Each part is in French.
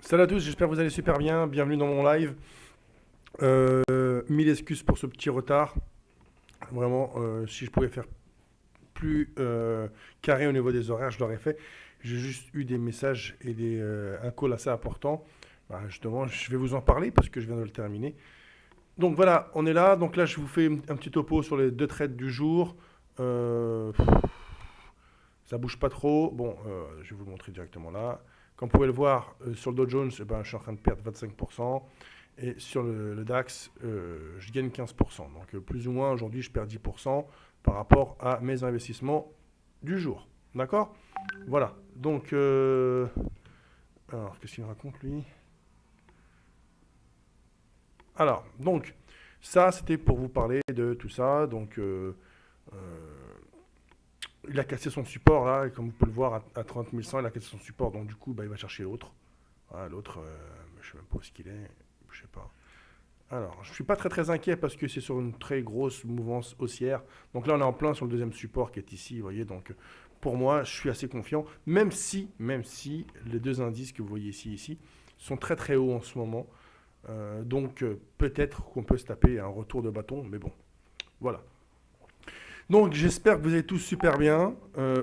Salut à tous, j'espère que vous allez super bien. Bienvenue dans mon live. Mille excuses pour ce petit retard. Vraiment, si je pouvais faire plus carré au niveau des horaires, je l'aurais fait. J'ai juste eu des messages et un call assez important. Bah, justement, je vais vous en parler parce que je viens de le terminer. Donc voilà, on est là. Donc là, je vous fais un petit topo sur les deux trades du jour. Euh, Ça bouge pas trop. Bon, je vais vous le montrer directement là. Comme vous pouvez le voir, sur le Dow Jones, eh ben, je suis en train de perdre 25%. Et sur le DAX, je gagne 15%. Donc plus ou moins, aujourd'hui, je perds 10% par rapport à mes investissements du jour. D'accord? Voilà. Donc, alors, qu'est-ce qu'il me raconte, lui? Alors, donc, ça, c'était pour vous parler de tout ça. Donc, il a cassé son support là, et comme vous pouvez le voir à 30 100, il a cassé son support, donc du coup bah, il va chercher l'autre. Voilà, l'autre, je sais même pas où est-ce qu'il est, je sais pas. Alors, je suis pas très inquiet parce que c'est sur une très grosse mouvance haussière. Donc là, on est en plein sur le deuxième support qui est ici, vous voyez. Donc pour moi, je suis assez confiant, même si les deux indices que vous voyez ici sont très hauts en ce moment. Donc peut-être qu'on peut se taper un retour de bâton, mais bon, voilà. Donc j'espère que vous allez tous super bien.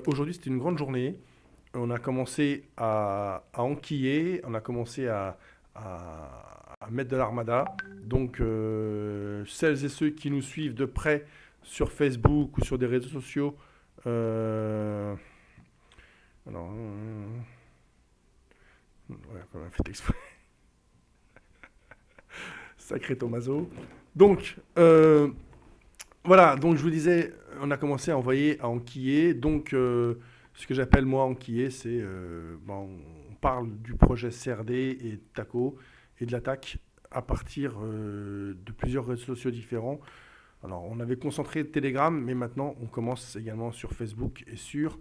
Aujourd'hui c'était une grande journée. On a commencé à enquiller, on a commencé à mettre de l'armada. Donc celles et ceux qui nous suivent de près sur Facebook ou sur des réseaux sociaux, alors, ouais, quand même fait exprès. Sacré Tommaso. Donc voilà, donc je vous disais, on a commencé à envoyer, à enquiller. Donc, ce que j'appelle moi enquiller, c'est, bon, on parle du projet CRD et TACO et de l'attaque à partir de plusieurs réseaux sociaux différents. Alors, on avait concentré Telegram, mais maintenant, on commence également sur Facebook et sur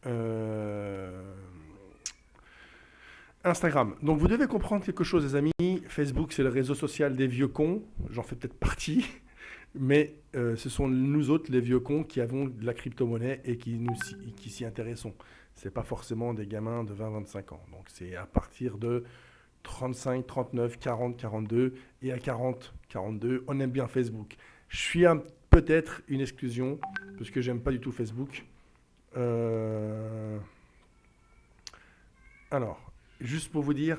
euh, Instagram. Donc, vous devez comprendre quelque chose, les amis. Facebook, c'est le réseau social des vieux cons. J'en fais peut-être partie. Mais ce sont nous autres, les vieux cons, qui avons de la crypto-monnaie et qui s'y intéressons. Ce n'est pas forcément des gamins de 20-25 ans. Donc c'est à partir de 35, 39, 40, 42. Et à 40, 42, on aime bien Facebook. Je suis peut-être une exclusion, parce que j'aime pas du tout Facebook. Euh, alors, juste pour vous dire,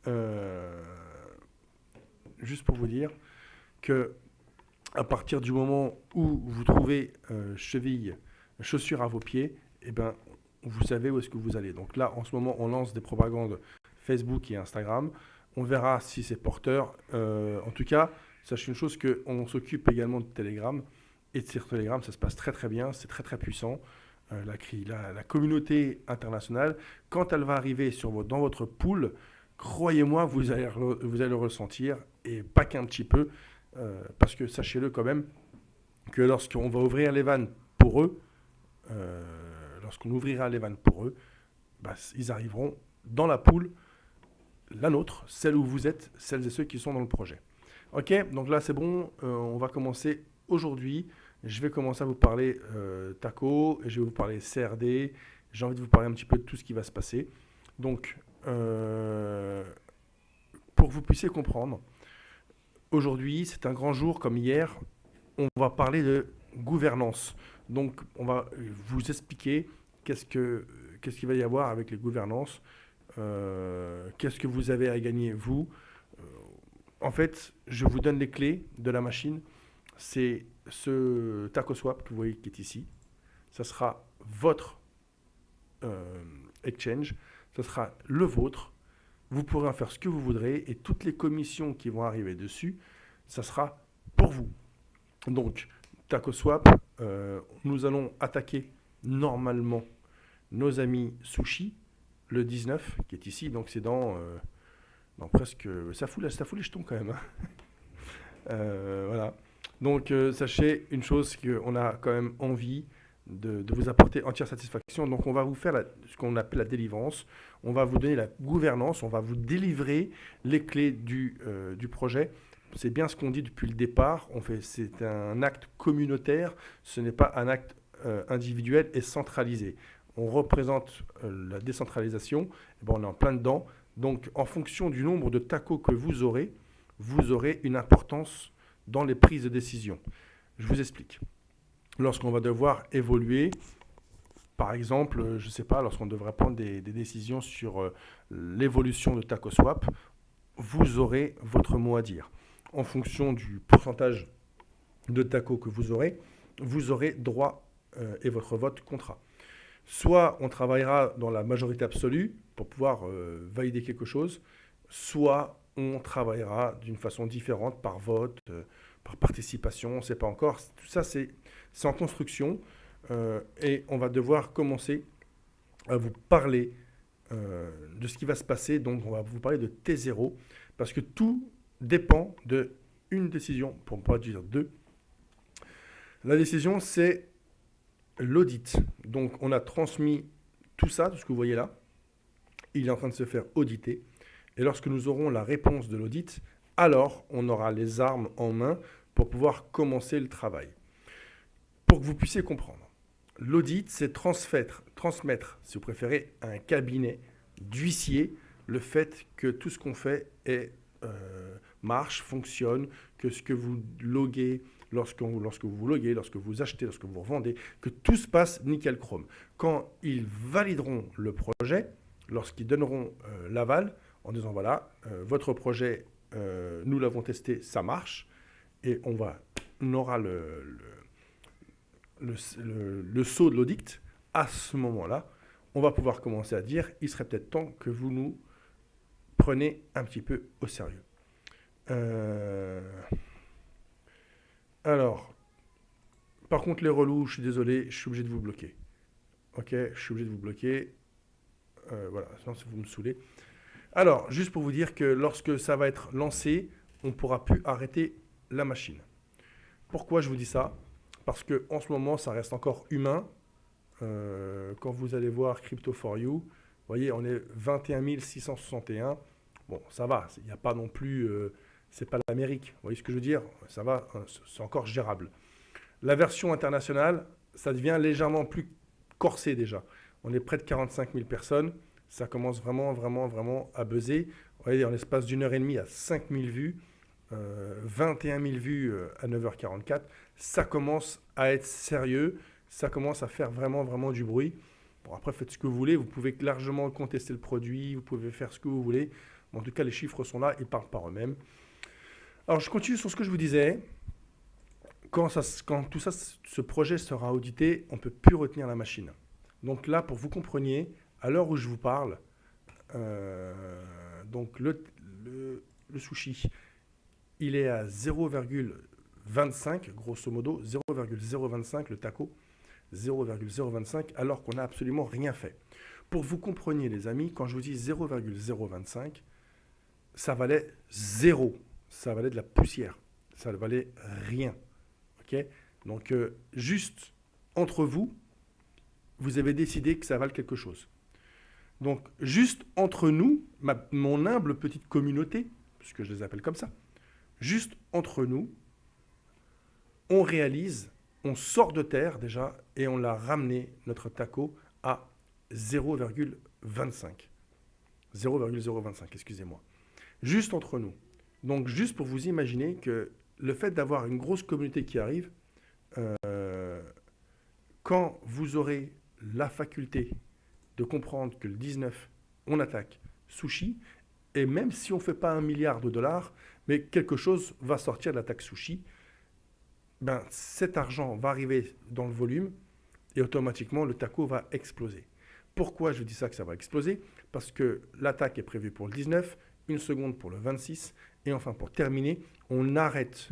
euh, juste pour vous dire que à partir du moment où vous trouvez chaussures à vos pieds, eh ben, vous savez où est-ce que vous allez. Donc là, en ce moment, on lance des propagandes Facebook et Instagram. On verra si c'est porteur. En tout cas, sachez une chose, qu'on s'occupe également de Telegram. Et sur Telegram, ça se passe très bien, c'est très puissant. La communauté internationale, quand elle va arriver dans votre pool, croyez-moi, vous allez le ressentir, et pas qu'un petit peu. Parce que sachez-le quand même que lorsqu'on va ouvrir les vannes pour eux, lorsqu'on ouvrira les vannes pour eux, bah, ils arriveront dans la poule, la nôtre, celle où vous êtes, celles et ceux qui sont dans le projet. Ok, donc là c'est bon, on va commencer aujourd'hui. Je vais commencer à vous parler TACO, je vais vous parler CRD, j'ai envie de vous parler un petit peu de tout ce qui va se passer. Donc, pour que vous puissiez comprendre, aujourd'hui, c'est un grand jour comme hier. On va parler de gouvernance. Donc, on va vous expliquer qu'est-ce qu'il va y avoir avec les gouvernances. Qu'est-ce que vous avez à gagner, vous. Euh, En fait, je vous donne les clés de la machine. C'est ce TacoSwap que vous voyez qui est ici. Ça sera votre euh, exchange. Ça sera le vôtre. Vous pourrez en faire ce que vous voudrez et toutes les commissions qui vont arriver dessus, ça sera pour vous. Donc, TacoSwap, nous allons attaquer normalement nos amis Sushi, le 19, qui est ici. Donc, c'est dans presque. Ça fout les jetons quand même, hein. Voilà. Donc, sachez une chose, qu'on a quand même envie de vous apporter entière satisfaction. Donc, on va vous faire ce qu'on appelle la délivrance. On va vous donner la gouvernance. On va vous délivrer les clés du projet. C'est bien ce qu'on dit depuis le départ. C'est un acte communautaire. Ce n'est pas un acte individuel et centralisé. On représente la décentralisation. Et ben, on est en plein dedans. Donc, en fonction du nombre de tacos que vous aurez une importance dans les prises de décision. Je vous explique. Lorsqu'on va devoir évoluer, par exemple, je ne sais pas, lorsqu'on devrait prendre des décisions sur l'évolution de TacoSwap, vous aurez votre mot à dire. En fonction du pourcentage de tacos que vous aurez droit et votre vote comptera. Soit on travaillera dans la majorité absolue pour pouvoir valider quelque chose, soit on travaillera d'une façon différente par vote, par participation, on ne sait pas encore. Tout ça, c'est en construction et on va devoir commencer à vous parler de ce qui va se passer. Donc, on va vous parler de T0 parce que tout dépend d'une décision, pour ne pas dire deux. La décision, c'est l'audit. Donc, on a transmis tout ça, tout ce que vous voyez là. Il est en train de se faire auditer. Et lorsque nous aurons la réponse de l'audit, alors on aura les armes en main pour pouvoir commencer le travail. Pour que vous puissiez comprendre, l'audit, c'est transmettre, si vous préférez, à un cabinet d'huissier le fait que tout ce qu'on fait marche, fonctionne, que ce que vous loguez, lorsque vous loguez, lorsque vous achetez, lorsque vous revendez, que tout se passe nickel chrome. Quand ils valideront le projet, lorsqu'ils donneront l'aval, en disant voilà, votre projet, nous l'avons testé, ça marche, et on aura le saut de l'audit. À ce moment-là, on va pouvoir commencer à dire il serait peut-être temps que vous nous preniez un petit peu au sérieux. Alors, par contre, les relous, je suis désolé, je suis obligé de vous bloquer. Ok, je suis obligé de vous bloquer. Voilà, sinon vous me saoulez. Alors, juste pour vous dire que lorsque ça va être lancé, on ne pourra plus arrêter la machine. Pourquoi je vous dis ça? Parce qu'en ce moment, ça reste encore humain. Quand vous allez voir Crypto4You, vous voyez, on est 21 661. Bon, ça va, il n'y a pas non plus... c'est pas l'Amérique, vous voyez ce que je veux dire? Ça va, c'est encore gérable. La version internationale, ça devient légèrement plus corsé déjà. On est près de 45 000 personnes. Ça commence vraiment à buzzer. Vous voyez, en l'espace d'une heure et demie, à 5 000 vues, 21 000 vues à 9h44. Ça commence à être sérieux. Ça commence à faire vraiment du bruit. Bon, après, faites ce que vous voulez. Vous pouvez largement contester le produit. Vous pouvez faire ce que vous voulez. En tout cas, les chiffres sont là. Ils parlent par eux-mêmes. Alors, je continue sur ce que je vous disais. Quand tout ça, ce projet sera audité, on ne peut plus retenir la machine. Donc là, pour que vous compreniez, à l'heure où je vous parle, donc le sushi, il est à 0,25, grosso modo, 0,025 le taco, 0,025, alors qu'on n'a absolument rien fait. Pour que vous compreniez, les amis, quand je vous dis 0,025, ça valait zéro, ça valait de la poussière, ça ne valait rien. Okay, donc, juste entre vous, vous avez décidé que ça vale quelque chose. Donc, juste entre nous, mon humble petite communauté, puisque je les appelle comme ça, juste entre nous, on réalise, on sort de terre déjà, et on l'a ramené, notre taco, à 0,25. 0,025, excusez-moi. Juste entre nous. Donc, juste pour vous imaginer que le fait d'avoir une grosse communauté qui arrive, quand vous aurez la faculté de comprendre que le 19, on attaque Sushi, et même si on ne fait pas 1 milliard de dollars, mais quelque chose va sortir de l'attaque Sushi, ben, cet argent va arriver dans le volume, et automatiquement, le taco va exploser. Pourquoi je vous dis ça que ça va exploser? Parce que l'attaque est prévue pour le 19, une seconde pour le 26, et enfin, pour terminer, on arrête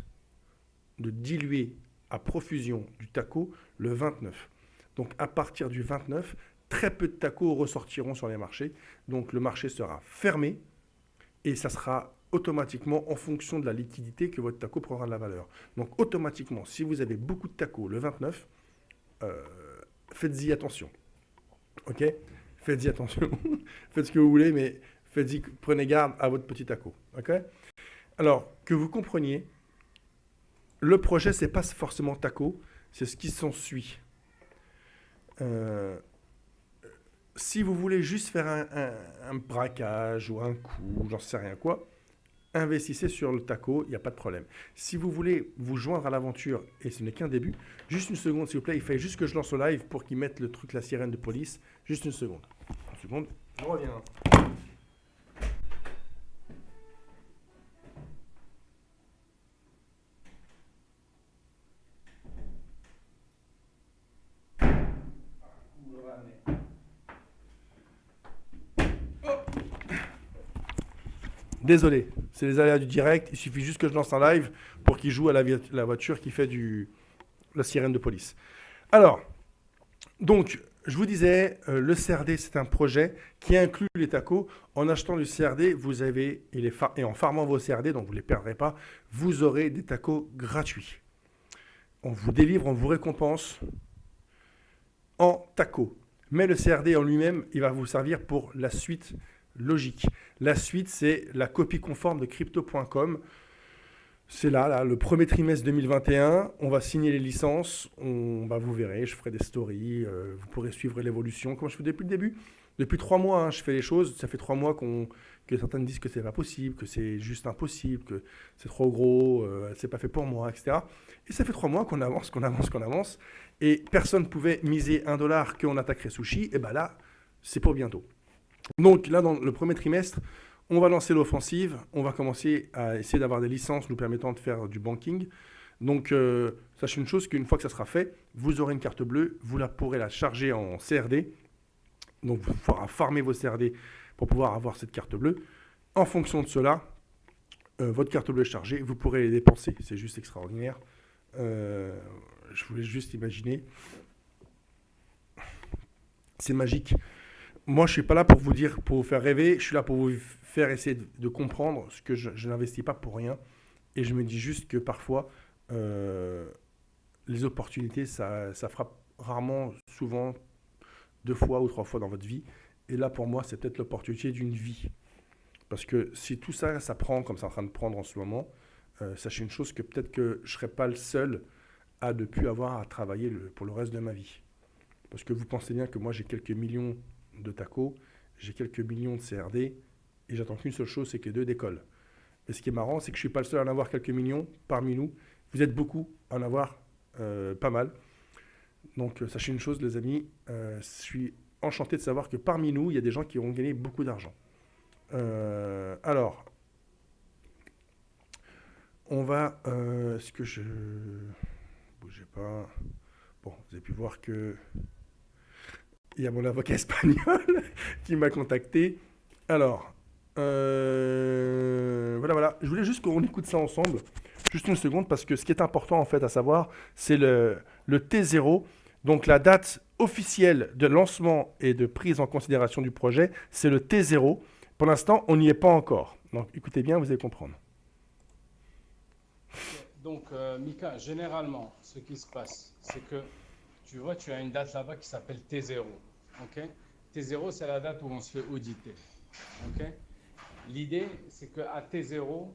de diluer à profusion du taco le 29. Donc à partir du 29, très peu de tacos ressortiront sur les marchés. Donc le marché sera fermé et ça sera automatiquement en fonction de la liquidité que votre taco prendra de la valeur. Donc automatiquement, si vous avez beaucoup de tacos le 29, faites-y attention. Ok? Faites-y attention. Faites ce que vous voulez, mais prenez garde à votre petit taco. Ok? Alors, que vous compreniez, le projet, ce n'est pas forcément taco, c'est ce qui s'ensuit. Si vous voulez juste faire un braquage ou un coup, j'en sais rien quoi, investissez sur le taco, il n'y a pas de problème. Si vous voulez vous joindre à l'aventure, et ce n'est qu'un début, juste une seconde s'il vous plaît, il fallait juste que je lance le live pour qu'ils mettent le truc, la sirène de police. Juste une seconde. Une seconde, je reviens. Désolé, c'est les aléas du direct, il suffit juste que je lance un live pour qu'il joue à la voiture qui fait la sirène de police. Alors, donc, je vous disais, le CRD, c'est un projet qui inclut les tacos. En achetant du CRD, vous avez, et en farmant vos CRD, donc vous ne les perdrez pas, vous aurez des tacos gratuits. On vous délivre, on vous récompense en tacos. Mais le CRD en lui-même, il va vous servir pour la suite logique. La suite, c'est la copie conforme de crypto.com. C'est là, le premier trimestre 2021, on va signer les licences, vous verrez, je ferai des stories, vous pourrez suivre l'évolution, comme je fais depuis le début. Depuis 3 mois, je fais les choses, ça fait 3 mois que certains disent que c'est pas possible, que c'est juste impossible, que c'est trop gros, c'est pas fait pour moi, etc. Et ça fait 3 mois qu'on avance, et personne ne pouvait miser $1 qu'on attaquerait Sushi, et ben là, c'est pour bientôt. Donc là, dans le premier trimestre, on va lancer l'offensive, on va commencer à essayer d'avoir des licences nous permettant de faire du banking. Donc, sachez une chose, qu'une fois que ça sera fait, vous aurez une carte bleue, pourrez la charger en CRD. Donc, vous pourrez farmer vos CRD pour pouvoir avoir cette carte bleue. En fonction de cela, votre carte bleue est chargée, vous pourrez les dépenser. C'est juste extraordinaire. Je voulais juste imaginer. C'est magique. Moi, je ne suis pas là pour vous dire, pour vous faire rêver, je suis là pour vous faire essayer de comprendre ce que je n'investis pas pour rien. Et je me dis juste que parfois, les opportunités, ça frappe rarement, souvent, 2 fois ou 3 fois dans votre vie. Et là, pour moi, c'est peut-être l'opportunité d'une vie. Parce que si tout ça, ça prend comme c'est en train de prendre en ce moment, sachez une chose, que peut-être que je ne serai pas le seul à ne plus avoir à travailler pour le reste de ma vie. Parce que vous pensez bien que moi, j'ai quelques millions de tacos, j'ai quelques millions de CRD, et j'attends qu'une seule chose, c'est que les deux décollent. Et ce qui est marrant, c'est que je ne suis pas le seul à en avoir quelques millions parmi nous. Vous êtes beaucoup à en avoir pas mal. Donc sachez une chose, les amis, je suis enchanté de savoir que parmi nous, il y a des gens qui ont gagné beaucoup d'argent. Alors, on va... Est-ce que je... Bougez pas. Bon, vous avez pu voir que... Il y a mon avocat espagnol qui m'a contacté. Alors, voilà. Je voulais juste qu'on écoute ça ensemble. Juste une seconde, parce que ce qui est important en fait à savoir, c'est le T0. Donc la date officielle de lancement et de prise en considération du projet, c'est le T0. Pour l'instant, on n'y est pas encore. Donc écoutez bien, vous allez comprendre. Donc, Mika, généralement, ce qui se passe, c'est que tu vois, tu as une date là-bas qui s'appelle T0. Ok? T0, c'est la date où on se fait auditer. Ok? L'idée, c'est qu'à T0,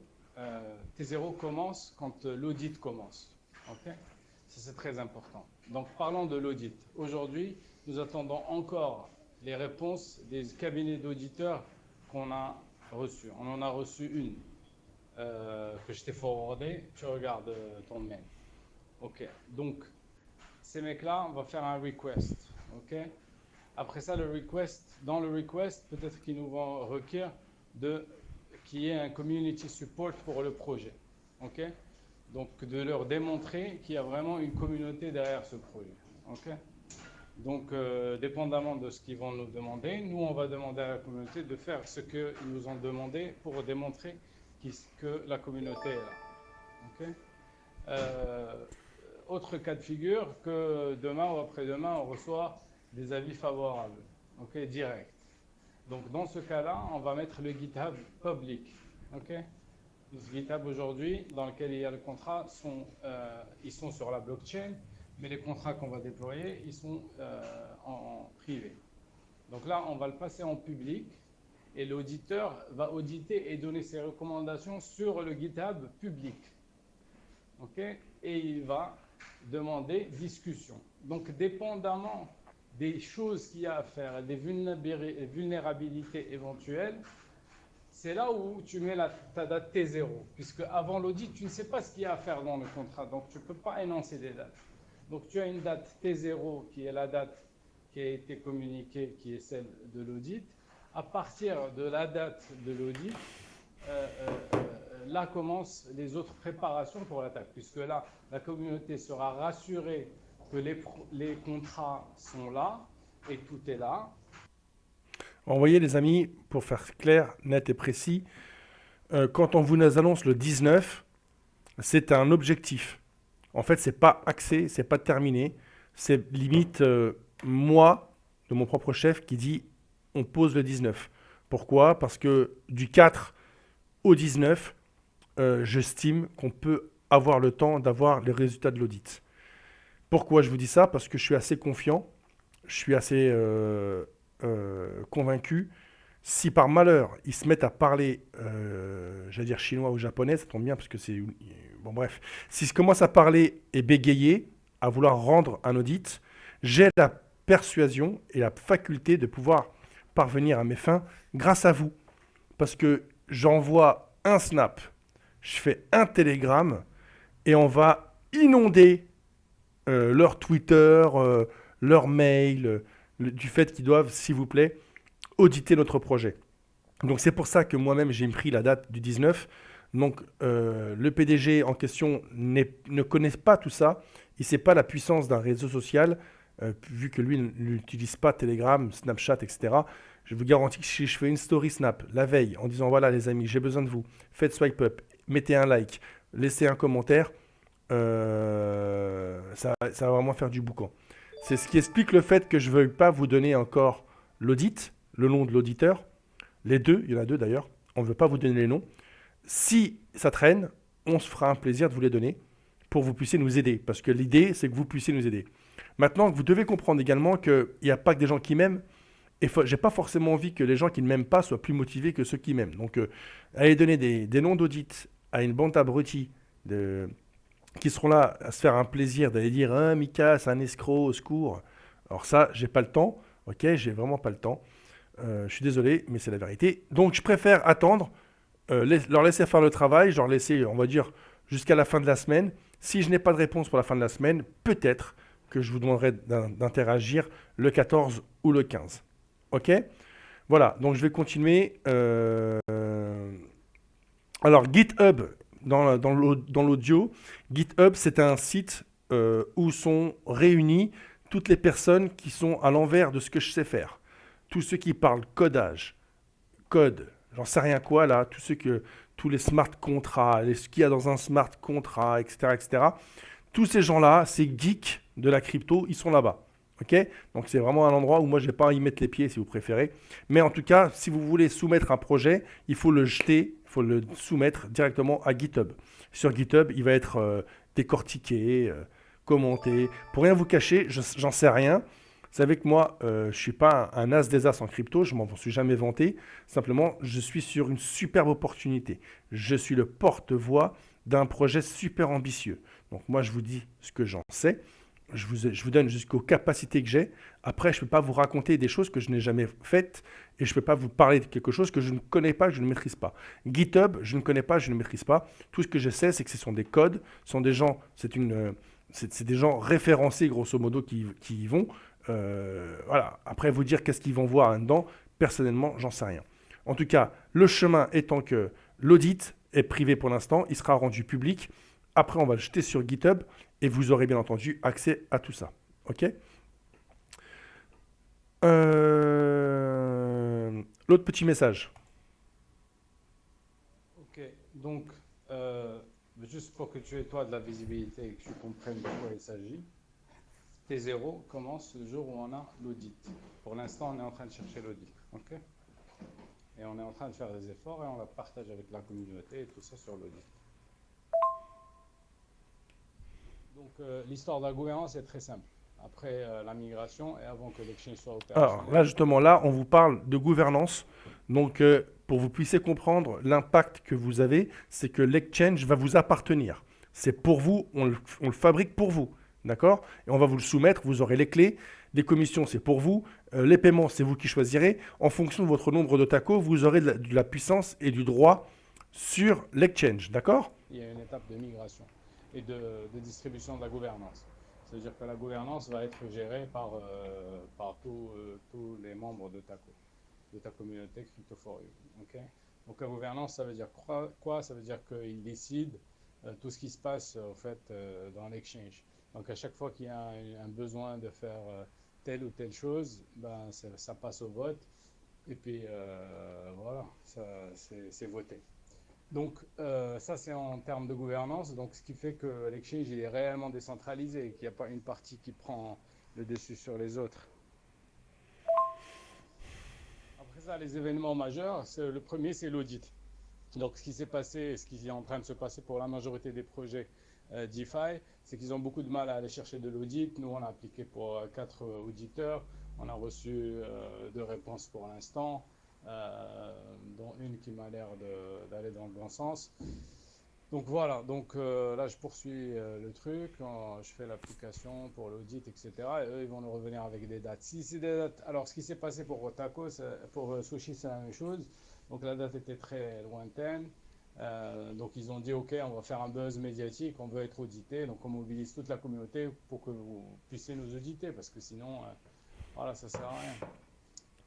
T0 commence quand l'audit commence. Ok? Ça, c'est très important. Donc, parlons de l'audit. Aujourd'hui, nous attendons encore les réponses des cabinets d'auditeurs qu'on a reçus. On en a reçu une que je t'ai forwardée. Tu regardes ton mail. Ok. Donc, ces mecs-là, on va faire un request. Ok? Après ça, dans le request, peut-être qu'ils nous vont requérir qu'il y ait un community support pour le projet. Ok? Donc, de leur démontrer qu'il y a vraiment une communauté derrière ce projet. Ok? Donc, dépendamment de ce qu'ils vont nous demander, nous, on va demander à la communauté de faire ce qu'ils nous ont demandé pour démontrer que la communauté est là. Ok? Autre cas de figure, que demain ou après-demain, on reçoit des avis favorables, ok, direct. Donc, dans ce cas-là, on va mettre le GitHub public. Ok? Ce GitHub aujourd'hui, dans lequel il y a le contrat, ils sont sur la blockchain, mais les contrats qu'on va déployer, ils sont en privé. Donc là, on va le passer en public et l'auditeur va auditer et donner ses recommandations sur le GitHub public. Ok? Et il va demander discussion. Donc, dépendamment des choses qu'il y a à faire, des vulnérabilités éventuelles, c'est là où tu mets ta date T0. Puisque avant l'audit, tu ne sais pas ce qu'il y a à faire dans le contrat. Donc, tu ne peux pas énoncer des dates. Donc, tu as une date T0 qui est la date qui a été communiquée, qui est celle de l'audit. À partir de la date de l'audit, là commencent les autres préparations pour l'attaque. Puisque là, la communauté sera rassurée que les contrats sont là et tout est là. Vous voyez les amis, pour faire clair, net et précis, quand on vous annonce le 19, c'est un objectif. En fait, c'est pas axé, c'est pas terminé. C'est limite moi, de mon propre chef, qui dit on pose le 19. Pourquoi? Parce que du 4 au 19, j'estime qu'on peut avoir le temps d'avoir les résultats de l'audit. Pourquoi je vous dis ça? Parce que je suis assez confiant, je suis assez convaincu. Si par malheur, ils se mettent à parler, j'allais dire chinois ou japonais, ça tombe bien parce que c'est... Bon bref, s'ils commencent à parler et bégayer, à vouloir rendre un audit, j'ai la persuasion et la faculté de pouvoir parvenir à mes fins grâce à vous. Parce que j'envoie un snap, je fais un télégramme et on va inonder leur Twitter, leur mail, du fait qu'ils doivent, s'il vous plaît, auditer notre projet. Donc c'est pour ça que moi-même j'ai pris la date du 19. Donc le PDG en question ne connaît pas tout ça. Il ne sait pas la puissance d'un réseau social, vu que lui n'utilise pas Telegram, Snapchat, etc. Je vous garantis que si je fais une story Snap la veille en disant voilà les amis, j'ai besoin de vous, faites swipe up, mettez un like, laissez un commentaire, ça va vraiment faire du boucan. C'est ce qui explique le fait que je ne veuille pas vous donner encore l'audit, le nom de l'auditeur. Les deux, il y en a deux d'ailleurs, on ne veut pas vous donner les noms. Si ça traîne, on se fera un plaisir de vous les donner pour que vous puissiez nous aider. Parce que l'idée, c'est que vous puissiez nous aider. Maintenant, vous devez comprendre également qu'il n'y a pas que des gens qui m'aiment. Et je n'ai pas forcément envie que les gens qui ne m'aiment pas soient plus motivés que ceux qui m'aiment. Donc, allez donner des noms d'audit à une bande d'abrutis qui seront là à se faire un plaisir d'aller dire « Ah, Mika, c'est un escroc, au secours ». Alors ça, j'ai pas le temps. Ok, j'ai vraiment pas le temps. Je suis désolé, mais c'est la vérité. Donc, je préfère attendre, leur laisser faire le travail, leur laisser, on va dire, jusqu'à la fin de la semaine. Si je n'ai pas de réponse pour la fin de la semaine, peut-être que je vous demanderai d'interagir le 14 ou le 15. Ok? Voilà, donc je vais continuer. Alors, GitHub, dans l'audio, GitHub, c'est un site où sont réunis toutes les personnes qui sont à l'envers de ce que je sais faire. Tous ceux qui parlent codage, code, j'en sais rien quoi là, tous les smart contrats, ce qu'il y a dans un smart contrat, etc., etc. Tous ces gens-là, ces geeks de la crypto, ils sont là-bas. Ok? Donc c'est vraiment un endroit où moi je n'ai pas à y mettre les pieds si vous préférez. Mais en tout cas, si vous voulez soumettre un projet, il faut le jeter, il faut le soumettre directement à GitHub. Sur GitHub, il va être décortiqué, commenté. Pour rien vous cacher, j'en sais rien. Vous savez que moi, je ne suis pas un as des as en crypto, je ne m'en suis jamais vanté. Simplement, je suis sur une superbe opportunité. Je suis le porte-voix d'un projet super ambitieux. Donc moi, je vous dis ce que j'en sais. Je vous donne jusqu'aux capacités que j'ai. Après, je ne peux pas vous raconter des choses que je n'ai jamais faites et je ne peux pas vous parler de quelque chose que je ne connais pas, que je ne maîtrise pas. GitHub, je ne connais pas, je ne maîtrise pas. Tout ce que je sais, c'est que ce sont des codes, ce sont des gens, c'est des gens référencés, grosso modo, qui y vont. Voilà. Après, vous dire qu'est-ce qu'ils vont voir là-dedans, personnellement, j'en sais rien. En tout cas, le chemin étant que l'audit est privé pour l'instant, il sera rendu public. Après, on va le jeter sur GitHub et vous aurez bien entendu accès à tout ça. OK? L'autre petit message. Ok, donc, juste pour que tu aies toi de la visibilité et que tu comprennes de quoi il s'agit, T0 commence le jour où on a l'audit. Pour l'instant, on est en train de chercher l'audit. Ok? Et on est en train de faire des efforts et on va partager avec la communauté et tout ça sur l'audit. Donc, l'histoire de la gouvernance est très simple. Après la migration et avant que l'exchange soit opérationnel. Alors là, justement, là, on vous parle de gouvernance. Donc, pour que vous puissiez comprendre l'impact que vous avez, c'est que l'exchange va vous appartenir. C'est pour vous, on le fabrique pour vous. D'accord? Et on va vous le soumettre, vous aurez les clés. des commissions, c'est pour vous. Les paiements, c'est vous qui choisirez. En fonction de votre nombre de tacos, vous aurez de la puissance et du droit sur l'exchange. D'accord? Il y a une étape de migration et de distribution de la gouvernance. C'est-à-dire que la gouvernance va être gérée par tous les membres de ta communauté Crypto4You. Ok. Donc la gouvernance, ça veut dire quoi? Ça veut dire qu'ils décident tout ce qui se passe au fait dans l'exchange. Donc à chaque fois qu'il y a un besoin de faire telle ou telle chose, ben, ça passe au vote et puis voilà, c'est voté. Donc ça c'est en termes de gouvernance, donc ce qui fait que l'exchange il est réellement décentralisé et qu'il n'y a pas une partie qui prend le dessus sur les autres. Après ça, les événements majeurs, le premier c'est l'audit. Donc ce qui s'est passé, ce qui est en train de se passer pour la majorité des projets DeFi, c'est qu'ils ont beaucoup de mal à aller chercher de l'audit. Nous on a appliqué pour 4 auditeurs, on a reçu 2 réponses pour l'instant. Dont une qui m'a l'air d'aller dans le bon sens. Donc voilà, donc là je poursuis le truc, je fais l'application pour l'audit, etc. Et eux ils vont nous revenir avec des dates. Si c'est des dates, alors ce qui s'est passé pour Otako, pour Sushi c'est la même chose. Donc la date était très lointaine. Donc ils ont dit ok, on va faire un buzz médiatique, on veut être audité, donc on mobilise toute la communauté pour que vous puissiez nous auditer, parce que sinon, voilà, ça sert à rien.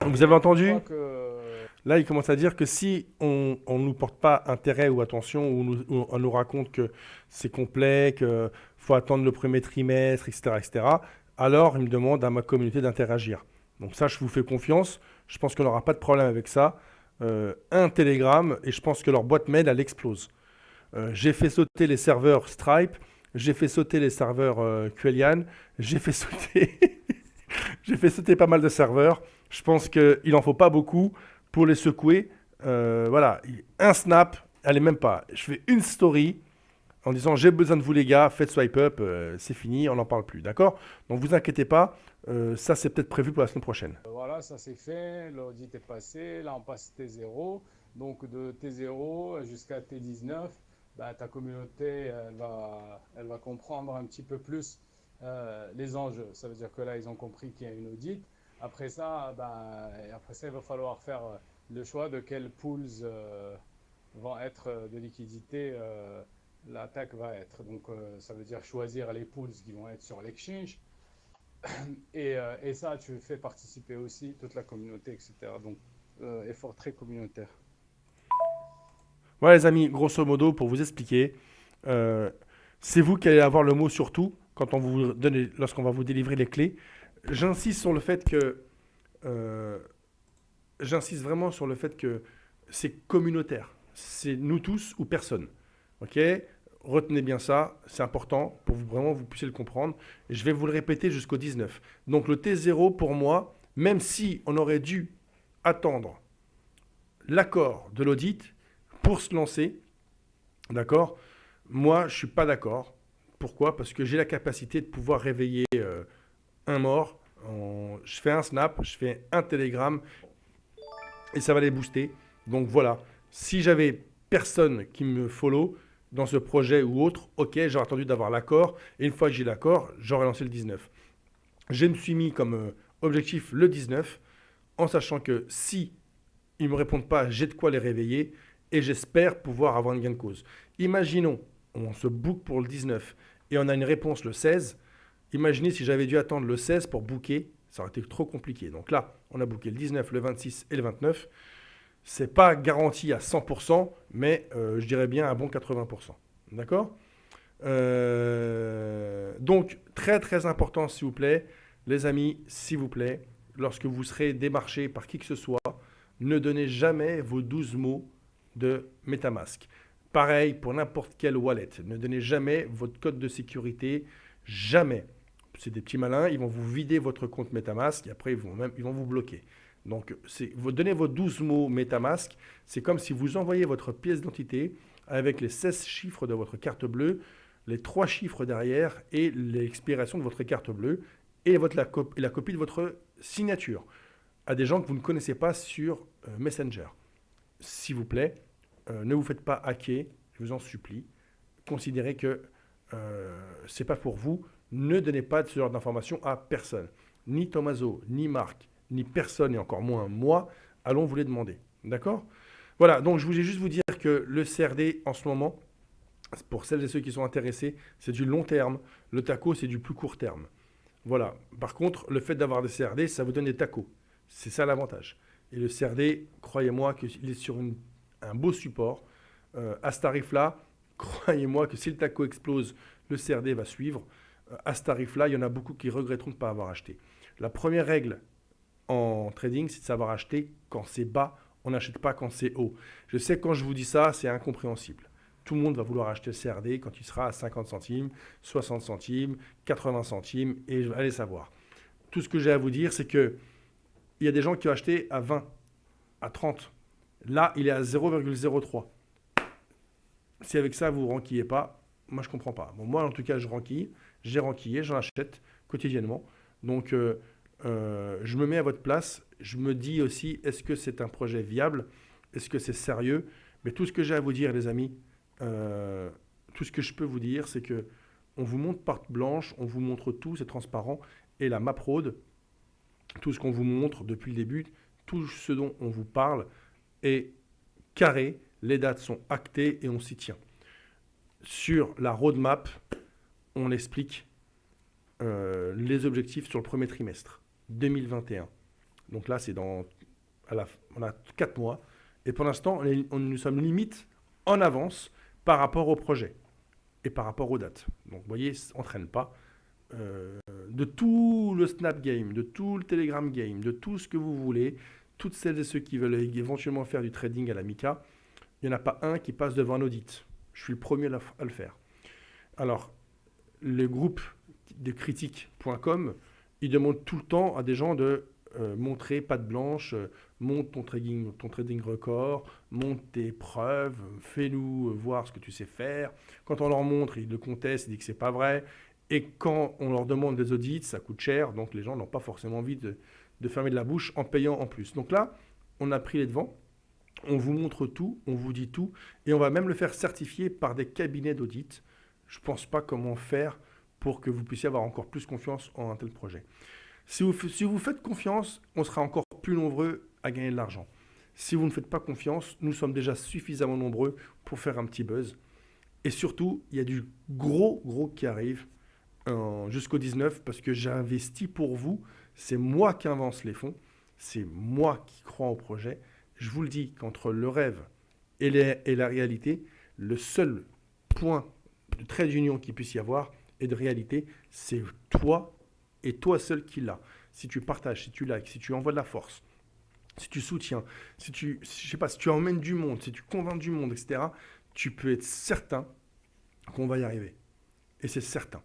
Donc vous avez entendu? Que... Là, il commence à dire que si on ne nous porte pas intérêt ou attention, ou on nous raconte que c'est complet, qu'il faut attendre le premier trimestre, etc., alors il me demande à ma communauté d'interagir. Donc ça, je vous fais confiance. Je pense qu'on n'aura pas de problème avec ça. Un Telegram, et je pense que leur boîte mail, elle explose. J'ai fait sauter les serveurs Stripe, j'ai fait sauter les serveurs Quellian, j'ai fait sauter... j'ai fait sauter pas mal de serveurs. Je pense qu'il n'en faut pas beaucoup pour les secouer. Voilà, un snap, allez même pas. Je fais une story en disant j'ai besoin de vous les gars, faites swipe up, c'est fini, on n'en parle plus, d'accord? Donc vous inquiétez pas, ça c'est peut-être prévu pour la semaine prochaine. Voilà, ça c'est fait, l'audit est passé, là on passe T0. Donc de T0 jusqu'à T19, bah, ta communauté elle va comprendre un petit peu plus les enjeux. Ça veut dire que là ils ont compris qu'il y a une audit. Après ça, il va falloir faire le choix de quels pools vont être de liquidité l'attaque va être. Donc ça veut dire choisir les pools qui vont être sur l'exchange. Et ça, tu fais participer aussi toute la communauté, etc. Donc effort très communautaire. Voilà les amis, grosso modo, pour vous expliquer, c'est vous qui allez avoir le mot sur tout quand lorsqu'on va vous délivrer les clés. J'insiste vraiment sur le fait que c'est communautaire. C'est nous tous ou personne. Ok? Retenez bien ça, c'est important pour vraiment vous puissiez le comprendre. Et je vais vous le répéter jusqu'au 19. Donc le T0 pour moi, même si on aurait dû attendre l'accord de l'audit pour se lancer, d'accord? Moi, je ne suis pas d'accord. Pourquoi? Parce que j'ai la capacité de pouvoir réveiller un mort. Je fais un snap, je fais un télégramme et ça va les booster. Donc voilà, si j'avais personne qui me follow dans ce projet ou autre, ok, j'aurais attendu d'avoir l'accord. Et une fois que j'ai l'accord, j'aurais lancé le 19. Je me suis mis comme objectif le 19, en sachant que si ils ne me répondent pas, j'ai de quoi les réveiller et j'espère pouvoir avoir une gain de cause. Imaginons, on se book pour le 19 et on a une réponse le 16. Imaginez si j'avais dû attendre le 16 pour booker, ça aurait été trop compliqué. Donc là, on a booké le 19, le 26 et le 29. C'est pas garanti à 100%, mais je dirais bien à bon 80%. D'accord? Donc, très très important, s'il vous plaît, les amis, s'il vous plaît, lorsque vous serez démarché par qui que ce soit, ne donnez jamais vos 12 mots de MetaMask. Pareil pour n'importe quelle wallet. Ne donnez jamais votre code de sécurité. Jamais. C'est des petits malins. Ils vont vous vider votre compte MetaMask et après, ils vont vous bloquer. Donc, vous donnez vos 12 mots MetaMask. C'est comme si vous envoyez votre pièce d'identité avec les 16 chiffres de votre carte bleue, les 3 chiffres derrière et l'expiration de votre carte bleue et la copie de votre signature à des gens que vous ne connaissez pas sur Messenger. S'il vous plaît, ne vous faites pas hacker, je vous en supplie. Considérez que ce n'est pas pour vous. Ne donnez pas ce genre d'informations à personne. Ni Tommaso, ni Marc, ni personne, et encore moins moi, allons vous les demander. D'accord? Voilà, donc je voulais juste vous dire que le CRD, en ce moment, pour celles et ceux qui sont intéressés, c'est du long terme. Le TACO, c'est du plus court terme. Voilà. Par contre, le fait d'avoir des CRD, ça vous donne des TACO. C'est ça l'avantage. Et le CRD, croyez-moi qu'il est sur un beau support. À ce tarif-là, croyez-moi que si le TACO explose, le CRD va suivre. À ce tarif-là, il y en a beaucoup qui regretteront de ne pas avoir acheté. La première règle en trading, c'est de savoir acheter quand c'est bas. On n'achète pas quand c'est haut. Je sais que quand je vous dis ça, c'est incompréhensible. Tout le monde va vouloir acheter le CRD quand il sera à 50 centimes, 60 centimes, 80 centimes, et allez savoir. Tout ce que j'ai à vous dire, c'est qu'il y a des gens qui ont acheté à 20, à 30. Là, il est à 0,03. Si avec ça, vous ne ranquillez pas, moi, je ne comprends pas. Bon, moi, en tout cas, je ranquille. J'ai ranquillé, j'en achète quotidiennement. Donc, je me mets à votre place. Je me dis aussi, est-ce que c'est un projet viable? Est-ce que c'est sérieux? Mais tout ce que j'ai à vous dire, les amis, tout ce que je peux vous dire, c'est que on vous montre parte blanche, on vous montre tout, c'est transparent. Et la MapRoad, tout ce qu'on vous montre depuis le début, tout ce dont on vous parle est carré, les dates sont actées et on s'y tient. Sur la roadmap, on explique les objectifs sur le premier trimestre 2021. Donc là, c'est on a 4 mois. Et pour l'instant, nous sommes limite en avance par rapport au projet et par rapport aux dates. Donc, vous voyez, on ne traîne pas. De tout le Snap Game, de tout le Telegram Game, de tout ce que vous voulez, toutes celles et ceux qui veulent éventuellement faire du trading à la Mica, il n'y en a pas un qui passe devant un audit. Je suis le premier à le faire. Alors, le groupe de critique.com, il demande tout le temps à des gens de montrer patte blanche, monte ton trading record, monte tes preuves, fais-nous voir ce que tu sais faire. Quand on leur montre, ils le contestent, ils disent que c'est pas vrai. Et quand on leur demande des audits, ça coûte cher, donc les gens n'ont pas forcément envie de fermer de la bouche en payant en plus. Donc là, on a pris les devants, on vous montre tout, on vous dit tout, et on va même le faire certifier par des cabinets d'audit. Je ne pense pas comment faire pour que vous puissiez avoir encore plus confiance en un tel projet. Si vous faites confiance, on sera encore plus nombreux à gagner de l'argent. Si vous ne faites pas confiance, nous sommes déjà suffisamment nombreux pour faire un petit buzz. Et surtout, il y a du gros qui arrive jusqu'au 19 parce que j'ai investi pour vous. C'est moi qui avance les fonds. C'est moi qui crois au projet. Je vous le dis qu'entre le rêve et la réalité, le seul point de trait d'union qu'il puisse y avoir et de réalité, c'est toi et toi seul qui l'as. Si tu partages, si tu likes, si tu envoies de la force, si tu soutiens, si tu emmènes du monde, si tu convaincs du monde, etc., tu peux être certain qu'on va y arriver. Et c'est certain.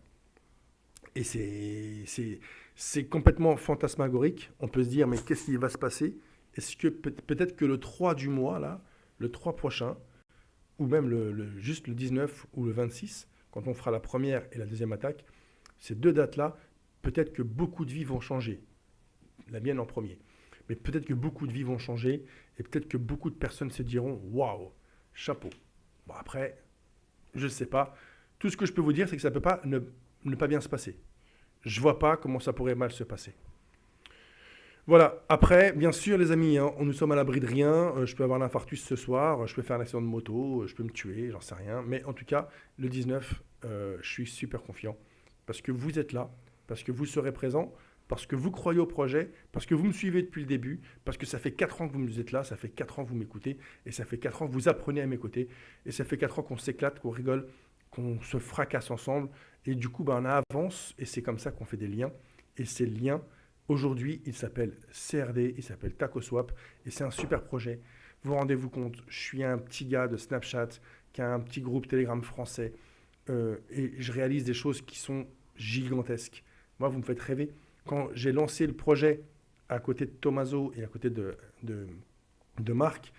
Et c'est complètement fantasmagorique. On peut se dire, mais qu'est-ce qui va se passer? Est-ce que peut-être que le 3 du mois, là, le 3 prochain, ou même juste le 19 ou le 26, quand on fera la première et la deuxième attaque, ces deux dates-là, peut-être que beaucoup de vies vont changer. La mienne en premier. Mais peut-être que beaucoup de vies vont changer et peut-être que beaucoup de personnes se diront « Waouh, chapeau ». Bon, après, je ne sais pas. Tout ce que je peux vous dire, c'est que ça ne peut pas ne pas bien se passer. Je ne vois pas comment ça pourrait mal se passer. Voilà. Après, bien sûr, les amis, nous sommes à l'abri de rien. Je peux avoir l'infarctus ce soir, je peux faire un accident de moto, je peux me tuer, j'en sais rien. Mais en tout cas, le 19, je suis super confiant parce que vous êtes là, parce que vous serez présent, parce que vous croyez au projet, parce que vous me suivez depuis le début, parce que ça fait 4 ans que vous êtes là, ça fait 4 ans que vous m'écoutez, et ça fait 4 ans que vous apprenez à m'écouter, et ça fait 4 ans qu'on s'éclate, qu'on rigole, qu'on se fracasse ensemble, et du coup, on avance, et c'est comme ça qu'on fait des liens, et ces liens, aujourd'hui, il s'appelle CRD, il s'appelle TacoSwap, et c'est un super projet. Vous rendez-vous compte, je suis un petit gars de Snapchat, qui a un petit groupe Telegram français, et je réalise des choses qui sont gigantesques. Moi, vous me faites rêver. Quand j'ai lancé le projet à côté de Tommaso et à côté de Marc,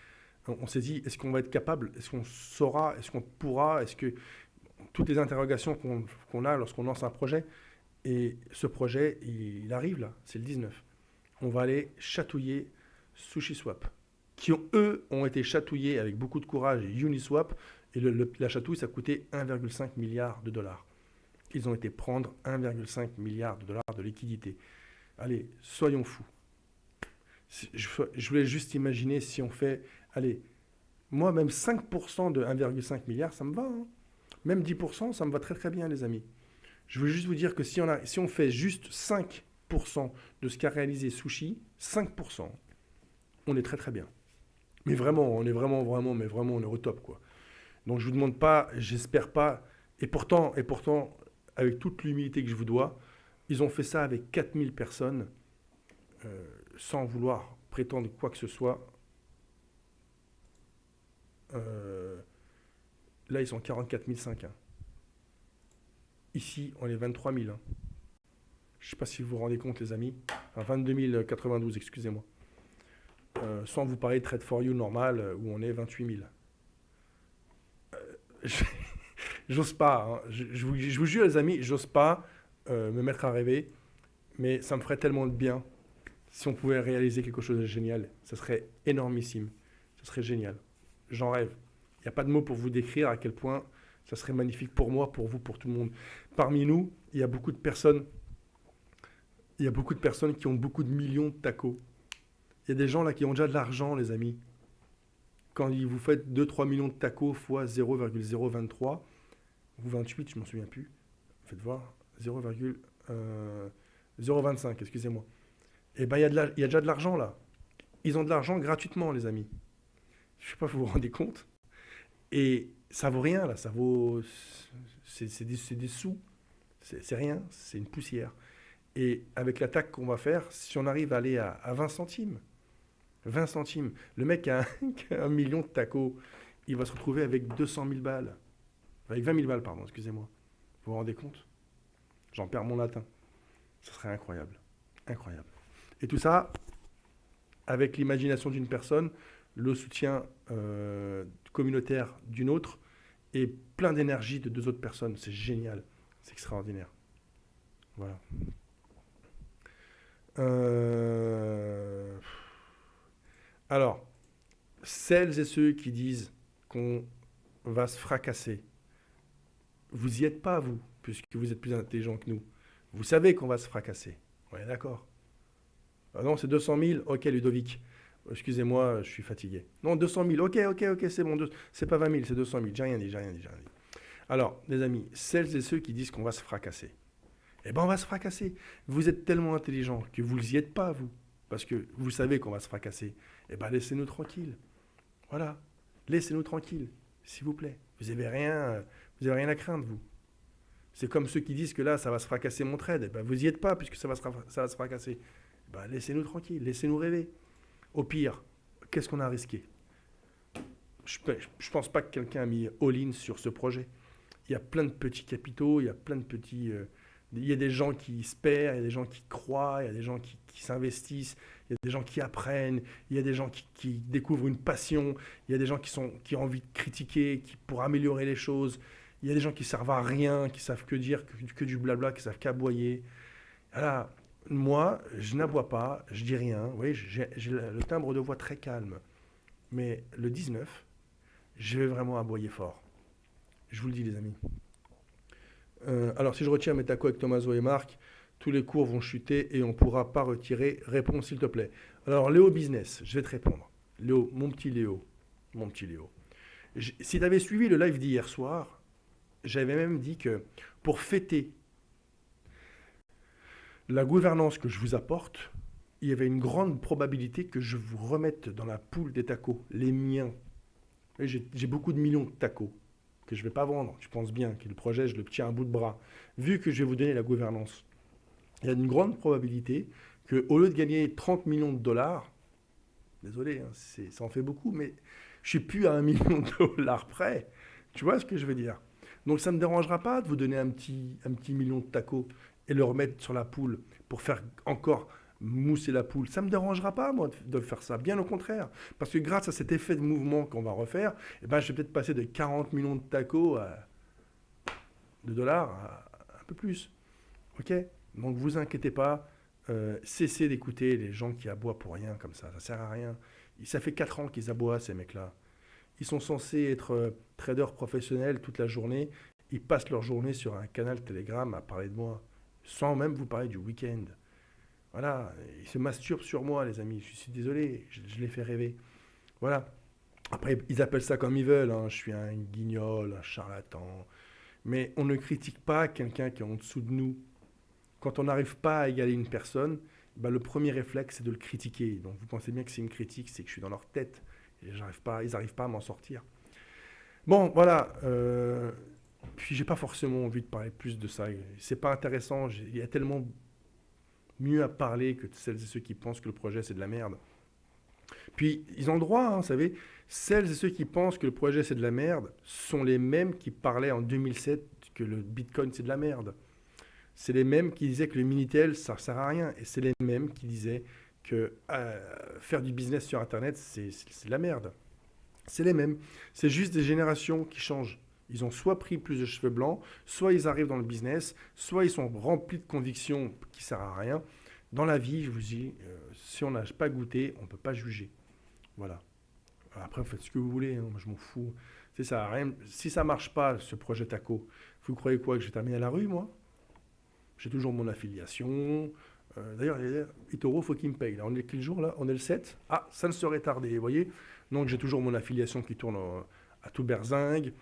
on s'est dit, est-ce qu'on va être capable? Est-ce qu'on saura? Est-ce qu'on pourra? Est-ce que toutes les interrogations qu'on a lorsqu'on lance un projet, et ce projet, il arrive là, c'est le 19. On va aller chatouiller SushiSwap, qui ont été chatouillés avec beaucoup de courage, et Uniswap, et la chatouille, ça coûtait 1,5 milliard de dollars. Ils ont été prendre 1,5 milliard de dollars de liquidité. Allez, soyons fous. Je voulais juste imaginer si on fait, allez, moi même 5% de 1,5 milliard, ça me va, hein. Même 10%, ça me va très très bien, les amis. Je veux juste vous dire que si on fait juste 5% de ce qu'a réalisé Sushi, 5%, on est très très bien. Mais vraiment, on est vraiment, mais vraiment, on est au top, quoi. Donc je vous demande pas, j'espère pas, et pourtant, avec toute l'humilité que je vous dois, ils ont fait ça avec 4000 personnes, sans vouloir prétendre quoi que ce soit. Euh, Là, ils sont 44 500, hein. Ici, on est 23 000, hein. Je ne sais pas si vous vous rendez compte, les amis. Enfin, 22 092, excusez-moi. Sans vous parler de Trade for You normal, où on est 28 000. Je- J'ose pas, hein. Je vous jure, les amis, j'ose pas me mettre à rêver, mais ça me ferait tellement de bien si on pouvait réaliser quelque chose de génial. Ça serait énormissime. Ça serait génial. J'en rêve. Il n'y a pas de mots pour vous décrire à quel point ça serait magnifique pour moi, pour vous, pour tout le monde. Parmi nous, il y a beaucoup de personnes qui ont beaucoup de millions de tacos. Il y a des gens là qui ont déjà de l'argent, les amis. Quand vous faites 2-3 millions de tacos fois 0,023, ou 28, je m'en souviens plus. Faites voir, 0,025, excusez-moi. Eh ben, il y a déjà de l'argent là. Ils ont de l'argent gratuitement, les amis. Je ne sais pas si vous vous rendez compte. Et ça vaut rien là, ça vaut. C'est des sous. C'est rien, c'est une poussière. Et avec l'attaque qu'on va faire, si on arrive à aller à 20 centimes, 20 centimes, le mec qui a 1 million de tacos, il va se retrouver avec 200 000 balles. Avec 20 000 balles, pardon, excusez-moi. Vous vous rendez compte? J'en perds mon latin. Ce serait incroyable. Incroyable. Et tout ça, avec l'imagination d'une personne, le soutien communautaire d'une autre, et plein d'énergie de deux autres personnes. C'est génial. C'est extraordinaire. Voilà. Euh, Alors, celles et ceux qui disent qu'on va se fracasser, vous y êtes pas, vous, puisque vous êtes plus intelligent que nous. Vous savez qu'on va se fracasser. Ouais, d'accord. Ah non, c'est 200 000. Ok, Ludovic. Excusez-moi, je suis fatigué. Non, 200 000. Ok, ok, ok, c'est bon. C'est pas 20 000, c'est 200 000. J'ai rien dit, j'ai rien dit, j'ai rien dit. Alors, les amis, celles et ceux qui disent qu'on va se fracasser, eh ben on va se fracasser. Vous êtes tellement intelligent que vous n'y êtes pas, vous. Parce que vous savez qu'on va se fracasser. Eh ben laissez-nous tranquilles. Voilà. Laissez-nous tranquilles, s'il vous plaît. Vous avez rien à craindre, vous. C'est comme ceux qui disent que là, ça va se fracasser mon trade. Eh ben, vous n'y êtes pas, puisque ça va se fracasser. Eh ben, laissez-nous tranquilles, laissez-nous rêver. Au pire, qu'est-ce qu'on a risqué? Je ne pense pas que quelqu'un a mis all-in sur ce projet. Il y a plein de petits capitaux, il y a plein de petits... il y a des gens qui espèrent, il y a des gens qui croient, il y a des gens qui s'investissent, il y a des gens qui apprennent, il y a des gens qui découvrent une passion, il y a des gens qui ont envie de critiquer, pour améliorer les choses. Il y a des gens qui servent à rien, qui savent que dire, que du blabla, qui savent qu'aboyer. Voilà. Moi, je n'aboie pas, je dis rien. Oui, j'ai le timbre de voix très calme. Mais le 19, je vais vraiment aboyer fort. Je vous le dis, les amis. Alors, si je retire mes tacos avec Tommaso et Marc, tous les cours vont chuter et on ne pourra pas retirer. Réponds, s'il te plaît. Alors, Léo Business, je vais te répondre. Léo, mon petit Léo. Mon petit Léo. Si tu avais suivi le live d'hier soir, j'avais même dit que pour fêter la gouvernance que je vous apporte, il y avait une grande probabilité que je vous remette dans la poule des tacos, les miens. J'ai beaucoup de millions de tacos que je ne vais pas vendre. Je pense bien que le projet, je le tiens à bout de bras. Vu que je vais vous donner la gouvernance, il y a une grande probabilité qu'au lieu de gagner 30 millions de dollars, désolé, hein, ça en fait beaucoup, mais je ne suis plus à 1 million de dollars près. Tu vois ce que je veux dire? Donc ça ne me dérangera pas de vous donner un petit million de tacos et le remettre sur la poule pour faire encore mousser la poule. Ça ne me dérangera pas, moi, de faire ça. Bien au contraire. Parce que grâce à cet effet de mouvement qu'on va refaire, eh ben, je vais peut-être passer de 40 millions de tacos de dollars à un peu plus. OK? Donc, vous inquiétez pas. Cessez d'écouter les gens qui aboient pour rien comme ça. Ça sert à rien. Ça fait 4 ans qu'ils aboient, ces mecs-là. Ils sont censés être traders professionnels toute la journée. Ils passent leur journée sur un canal Telegram à parler de moi, sans même vous parler du week-end. Voilà, ils se masturbent sur moi, les amis. Je suis désolé, je les fais rêver. Voilà. Après, ils appellent ça comme ils veulent, hein. Je suis un guignol, un charlatan. Mais on ne critique pas quelqu'un qui est en dessous de nous. Quand on n'arrive pas à égaler une personne, bah, le premier réflexe, c'est de le critiquer. Donc vous pensez bien que c'est une critique, c'est que je suis dans leur tête. Et ils n'arrivent pas à m'en sortir. Bon, voilà. Puis j'ai pas forcément envie de parler plus de ça. C'est pas intéressant. Il y a tellement mieux à parler que celles et ceux qui pensent que le projet c'est de la merde. Puis ils ont le droit, hein, vous savez. Celles et ceux qui pensent que le projet c'est de la merde sont les mêmes qui parlaient en 2007 que le Bitcoin c'est de la merde. C'est les mêmes qui disaient que le Minitel ça sert à rien. Et c'est les mêmes qui disaient que faire du business sur Internet c'est de la merde. C'est les mêmes. C'est juste des générations qui changent. Ils ont soit pris plus de cheveux blancs, soit ils arrivent dans le business, soit ils sont remplis de convictions qui ne servent à rien. Dans la vie, je vous dis, si on n'a pas goûté, on ne peut pas juger. Voilà. Après, vous faites ce que vous voulez, hein, moi je m'en fous. C'est ça, rien. Si ça ne marche pas, ce projet TACO, vous croyez quoi, que je vais terminer à la rue, moi? J'ai toujours mon affiliation. D'ailleurs, Itoro, faut qu'il me paye. Là, on est quel jour là? On est le 7. Ah, ça ne serait tardé, vous voyez. Donc j'ai toujours mon affiliation qui tourne à tout berzingue.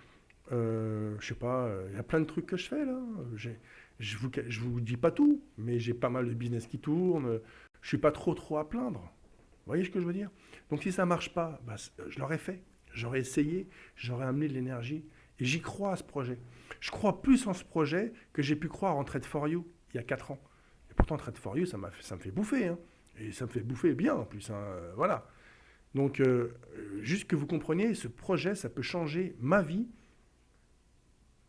Je sais pas, il y a plein de trucs que je fais là. Je vous dis pas tout, mais j'ai pas mal de business qui tournent. Je suis pas trop à plaindre. Vous voyez ce que je veux dire? Donc si ça marche pas, bah, je l'aurais fait. J'aurais essayé, j'aurais amené de l'énergie. Et j'y crois à ce projet. Je crois plus en ce projet que j'ai pu croire en Trade for You il y a 4 ans. Et pourtant, Trade for You, ça me fait bouffer. Hein. Et ça me fait bouffer bien en plus. Hein, voilà. Donc, juste que vous compreniez, ce projet, ça peut changer ma vie,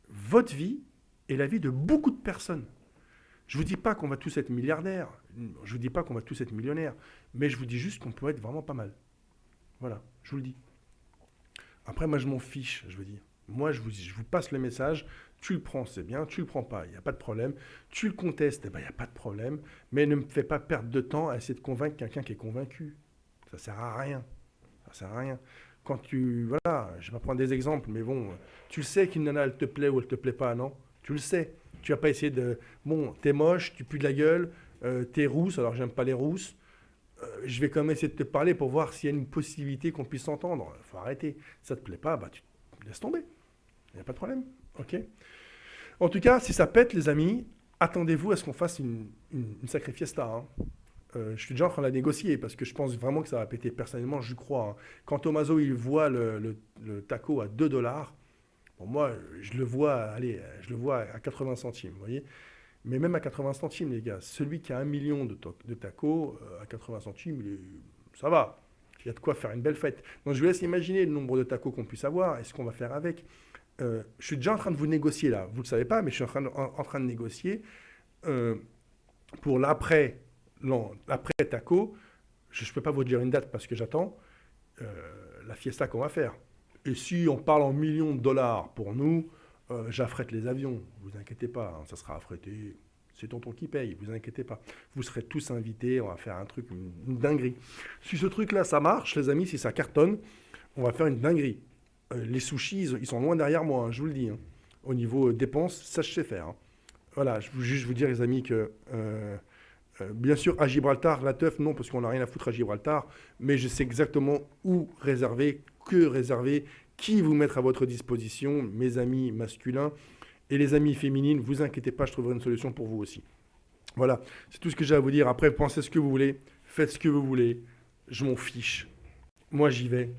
votre vie et la vie de beaucoup de personnes. Je ne vous dis pas qu'on va tous être milliardaires, je ne vous dis pas qu'on va tous être millionnaires, mais je vous dis juste qu'on peut être vraiment pas mal. Voilà, je vous le dis. Après, moi, je m'en fiche, je veux dire. Moi, je vous passe le message, tu le prends, c'est bien, tu le prends pas, il n'y a pas de problème. Tu le contestes, il n'y a pas de problème. Mais ne me fais pas perdre de temps à essayer de convaincre quelqu'un qui est convaincu. Ça sert à rien. Ça sert à rien. Quand voilà, je vais pas prendre des exemples, mais bon, tu le sais qu'une nana, elle te plaît ou elle te plaît pas, non? Tu le sais. Tu vas pas essayer de, bon, t'es moche, tu pues de la gueule, t'es rousse, alors j'aime pas les rousses. Je vais quand même essayer de te parler pour voir s'il y a une possibilité qu'on puisse s'entendre. Faut arrêter. Si ça te plaît pas, bah tu laisses tomber. Il n'y a pas de problème. Ok. En tout cas, si ça pète, les amis, attendez-vous à ce qu'on fasse une sacrée fiesta. Hein. Je suis déjà en train de la négocier parce que je pense vraiment que ça va péter. Personnellement, je crois. Hein. Quand Tommaso il voit le taco à 2 $, bon, moi, je le vois, allez, je le vois à 80 centimes, vous voyez. Mais même à 80 centimes, les gars, celui qui a 1 million de tacos à 80 centimes, ça va. Il y a de quoi faire une belle fête. Donc, je vous laisse imaginer le nombre de tacos qu'on puisse avoir et ce qu'on va faire avec. Je suis déjà en train de vous négocier là. Vous ne le savez pas, mais je suis en train de négocier pour l'après taco. Je ne peux pas vous dire une date parce que j'attends la fiesta qu'on va faire. Et si on parle en millions de dollars pour nous, j'affrète les avions. Vous inquiétez pas, hein, ça sera affrété. C'est tonton qui paye, vous inquiétez pas. Vous serez tous invités, on va faire un truc, une dinguerie. Si ce truc-là, ça marche, les amis, si ça cartonne, on va faire une dinguerie. Les sushis, ils sont loin derrière moi, hein, je vous le dis. Hein. Au niveau dépenses, ça je sais faire. Hein. Voilà, je veux juste vous dire, les amis, que bien sûr, à Gibraltar, la teuf, non, parce qu'on n'a rien à foutre à Gibraltar, mais je sais exactement où réserver, que réserver, qui vous mettre à votre disposition, mes amis masculins et les amis féminines. Vous inquiétez pas, je trouverai une solution pour vous aussi. Voilà, c'est tout ce que j'ai à vous dire. Après, pensez ce que vous voulez, faites ce que vous voulez, je m'en fiche. Moi, j'y vais.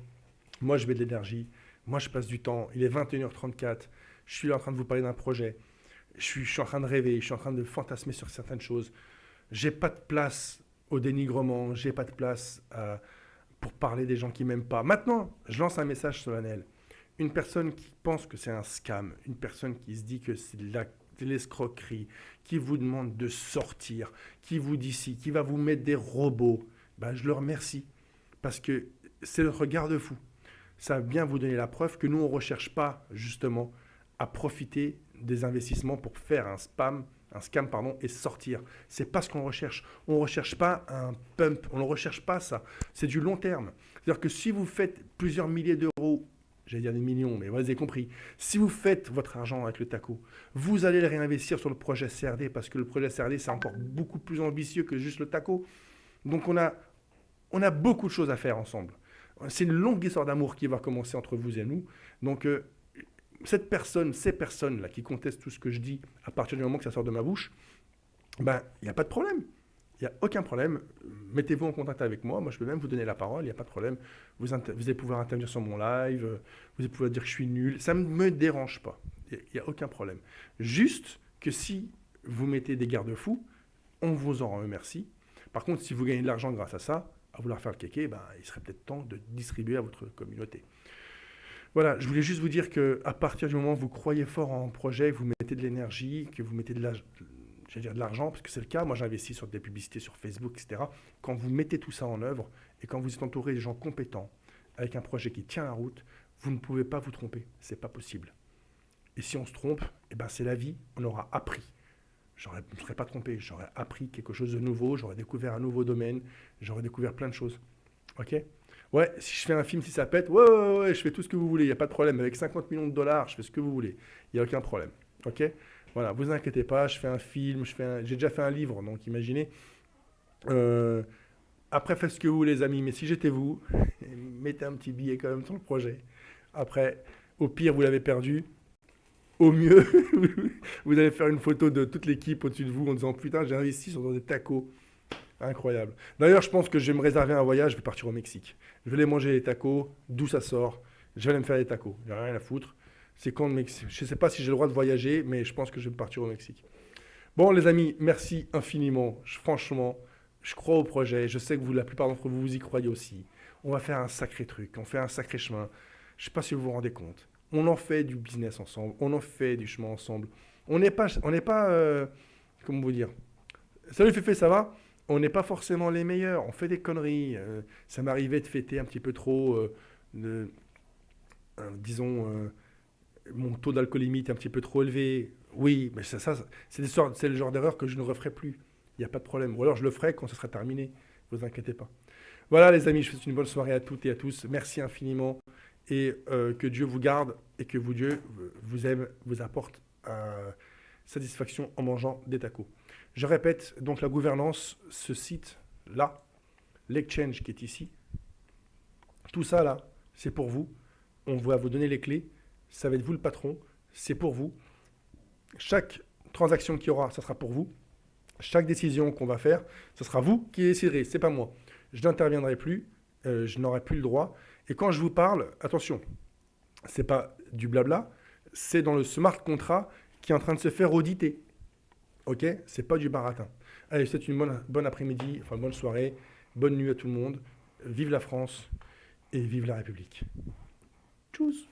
Moi, je mets de l'énergie. Moi, je passe du temps. Il est 21h34. Je suis là en train de vous parler d'un projet. Je suis en train de rêver. Je suis en train de fantasmer sur certaines choses. J'ai pas de place au dénigrement. J'ai pas de place pour parler des gens qui m'aiment pas. Maintenant, je lance un message solennel. Une personne qui pense que c'est un scam, une personne qui se dit que c'est de l'escroquerie, qui vous demande de sortir, qui vous dit ci, qui va vous mettre des robots, ben, je le remercie. Parce que c'est notre garde-fou. Ça vient vous donner la preuve que nous, on ne recherche pas justement à profiter des investissements pour faire un scam, et sortir. C'est pas ce qu'on recherche. On ne recherche pas un pump, on ne recherche pas ça. C'est du long terme. C'est-à-dire que si vous faites plusieurs milliers d'euros j'allais dire des millions, mais vous avez compris. Si vous faites votre argent avec le TACO, vous allez le réinvestir sur le projet CRD, parce que le projet CRD, c'est encore beaucoup plus ambitieux que juste le TACO. Donc on a beaucoup de choses à faire ensemble. C'est une longue histoire d'amour qui va commencer entre vous et nous. Donc ces personnes-là qui contestent tout ce que je dis à partir du moment que ça sort de ma bouche, ben, il n'y a pas de problème. Il n'y a aucun problème. Mettez-vous en contact avec moi. Moi, je peux même vous donner la parole. Il n'y a pas de problème. Vous allez pouvoir intervenir sur mon live. Vous allez pouvoir dire que je suis nul. Ça ne me dérange pas. Il n'y a aucun problème. Juste que si vous mettez des garde-fous, on vous en remercie. Par contre, si vous gagnez de l'argent grâce à ça, à vouloir faire le kéké, ben, il serait peut-être temps de distribuer à votre communauté. Voilà, je voulais juste vous dire qu'à partir du moment où vous croyez fort en projet, que vous mettez de l'énergie, que vous mettez de l'argent, parce que c'est le cas, moi j'investis sur des publicités sur Facebook, etc. Quand vous mettez tout ça en œuvre et quand vous êtes entouré de gens compétents avec un projet qui tient la route, vous ne pouvez pas vous tromper, c'est pas possible. Et si on se trompe, eh ben c'est la vie, on aura appris. Je ne me serais pas trompé, j'aurais appris quelque chose de nouveau, j'aurais découvert un nouveau domaine, j'aurais découvert plein de choses. Ok ? Ouais, si je fais un film, si ça pète, ouais, je fais tout ce que vous voulez, il n'y a pas de problème. Avec 50 millions de dollars, je fais ce que vous voulez, il n'y a aucun problème. Ok ? Voilà, vous inquiétez pas, je fais un film, j'ai déjà fait un livre, donc imaginez. Après, faites ce que vous voulez, les amis, mais si j'étais vous, mettez un petit billet quand même sur le projet. Après, au pire, vous l'avez perdu. Au mieux, vous allez faire une photo de toute l'équipe au-dessus de vous en disant « Putain, j'ai investi sur des tacos. » Incroyable. D'ailleurs, je pense que je vais me réserver un voyage, je vais partir au Mexique. Je vais aller manger les tacos, d'où ça sort. Je vais aller me faire des tacos. J'ai rien à foutre. C'est quand le Mexique. Je ne sais pas si j'ai le droit de voyager, mais je pense que je vais partir au Mexique. Bon, les amis, merci infiniment. Franchement, je crois au projet. Je sais que la plupart d'entre vous, vous y croyez aussi. On va faire un sacré truc. On fait un sacré chemin. Je ne sais pas si vous vous rendez compte. On en fait du business ensemble. On en fait du chemin ensemble. On n'est pas, comment vous dire. Salut Féfé, ça va? On n'est pas forcément les meilleurs. On fait des conneries. Ça m'arrivait de fêter un petit peu trop, disons, mon taux d'alcoolémie est un petit peu trop élevé. Oui, mais c'est le genre d'erreur que je ne referai plus. Il n'y a pas de problème. Ou alors je le ferai quand ce sera terminé. Ne vous inquiétez pas. Voilà les amis, je vous souhaite une bonne soirée à toutes et à tous. Merci infiniment. Et que Dieu vous garde et que Dieu vous aime, vous apporte satisfaction en mangeant des tacos. Je répète, donc la gouvernance, ce site-là, l'exchange qui est ici, tout ça là, c'est pour vous. On va vous donner les clés. Ça va être vous le patron. C'est pour vous. Chaque transaction qu'il y aura, ça sera pour vous. Chaque décision qu'on va faire, ce sera vous qui déciderez. C'est pas moi. Je n'interviendrai plus. Je n'aurai plus le droit. Et quand je vous parle, attention, c'est pas du blabla. C'est dans le smart contract qui est en train de se faire auditer. Ok, c'est pas du baratin. Allez, je vous souhaite une bonne après-midi, enfin bonne soirée, bonne nuit à tout le monde. Vive la France et vive la République. Tchuss.